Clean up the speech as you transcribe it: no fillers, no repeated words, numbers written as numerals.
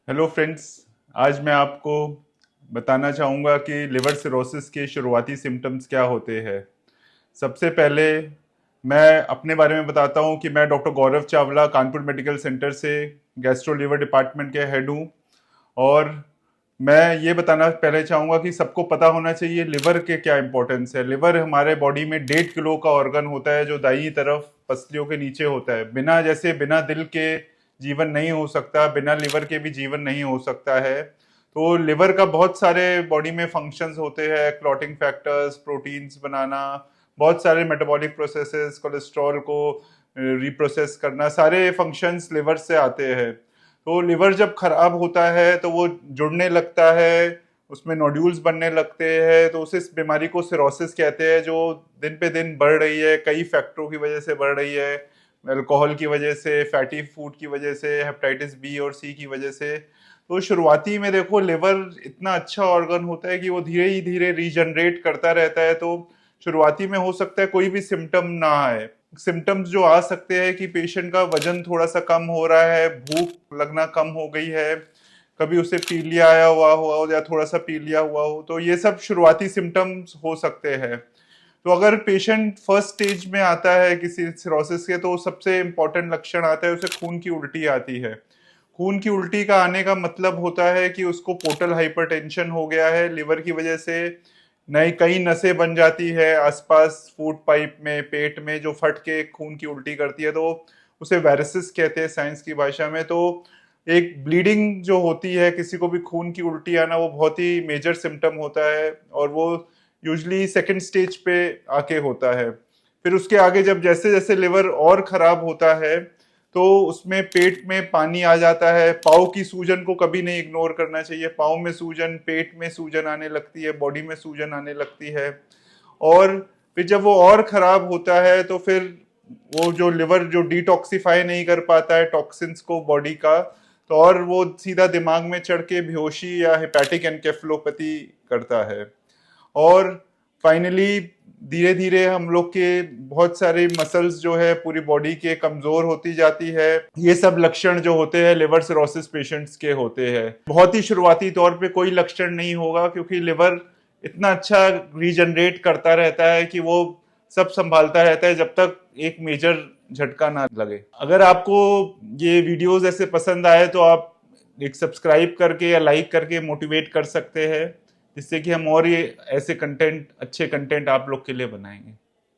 Hello friends. आज मैं आपको बताना चाहूँगा कि लिवर सिरोसिस के शुरुआती सिम्टम्स क्या होते हैं। सबसे पहले मैं अपने बारे में बताता हूँ कि मैं डॉक्टर गौरव चावला कानपुर मेडिकल सेंटर से गैस्ट्रो लिवर डिपार्टमेंट के हेड हूँ। और मैं ये बताना पहले चाहूँगा कि सबको पता होना चाहिए लिवर के क्या इंपॉर्टेंस है। लिवर हमारे बॉडी में 1.5 किलो का ऑर्गन होता है जो दाईं तरफ पसलियों के नीचे होता है। बिना दिल के जीवन नहीं हो सकता, बिना लिवर के भी जीवन नहीं हो सकता है। तो लिवर का बहुत सारे बॉडी में फंक्शंस होते हैं, क्लॉटिंग फैक्टर्स, प्रोटीन्स बनाना, बहुत सारे मेटाबॉलिक प्रोसेसेस, कोलेस्ट्रॉल को रिप्रोसेस करना, सारे फंक्शंस लिवर से आते हैं। तो लिवर जब खराब होता है तो वो जुड़ने लगता है, उसमें नोड्यूल्स बनने लगते हैं, तो उस इस बीमारी को सिरोसिस कहते हैं, जो दिन पे दिन बढ़ रही है, कई फैक्टरों की वजह से बढ़ रही है। अल्कोहल की वजह से, फैटी फूड की वजह से, हेपेटाइटिस बी और सी की वजह से। तो शुरुआती में देखो लिवर इतना अच्छा ऑर्गन होता है कि वो धीरे ही धीरे रीजनरेट करता रहता है। तो शुरुआती में हो सकता है कोई भी सिम्टम ना आए। सिम्टम्स जो आ सकते हैं कि पेशेंट का वजन थोड़ा सा कम हो रहा है, भूख लगना कम हो गई है, कभी उसे पीलिया आया हुआ हो या थोड़ा सा पीलिया हुआ हो, तो ये सब शुरुआती सिम्टम्स हो सकते हैं। तो अगर पेशेंट फर्स्ट स्टेज में आता है किसी सिरोसिस के, तो सबसे इम्पोर्टेंट लक्षण आता है, उसे खून की उल्टी आती है। खून की उल्टी का आने का मतलब होता है कि उसको पोर्टल हाइपरटेंशन हो गया है। लिवर की वजह से नई कई नसें बन जाती है आसपास फूड पाइप में, पेट में, जो फट के खून की उल्टी करती है। तो उसे वेरिसिस कहते हैं साइंस की भाषा में। तो एक ब्लीडिंग जो होती है, किसी को भी खून की उल्टी आना, वो बहुत ही मेजर सिम्टम होता है और वो यूजली सेकंड स्टेज पे आके होता है। फिर उसके आगे जब जैसे जैसे लिवर और खराब होता है तो उसमें पेट में पानी आ जाता है। पाँव की सूजन को कभी नहीं इग्नोर करना चाहिए। पाँव में सूजन, पेट में सूजन आने लगती है, बॉडी में सूजन आने लगती है। और फिर जब वो और खराब होता है तो फिर वो जो लिवर जो डिटॉक्सिफाई नहीं कर पाता है टॉक्सिन्स को बॉडी का, तो और वो सीधा दिमाग में चढ़ के बेहोशी या हेपेटिक एनकेफेलोपैथी करता है। और फाइनली धीरे धीरे हम लोग के बहुत सारे मसल्स जो है पूरी बॉडी के कमजोर होती जाती है। ये सब लक्षण जो होते हैं लिवर सिरोसिस पेशेंट्स के होते हैं। बहुत ही शुरुआती तौर पे कोई लक्षण नहीं होगा, क्योंकि लिवर इतना अच्छा रीजनरेट करता रहता है कि वो सब संभालता रहता है जब तक एक मेजर झटका ना लगे। अगर आपको ये वीडियोस ऐसे पसंद आए तो आप एक सब्सक्राइब करके या लाइक करके मोटिवेट कर सकते हैं, जिससे कि हम और ये ऐसे कंटेंट, अच्छे कंटेंट आप लोग के लिए बनाएंगे।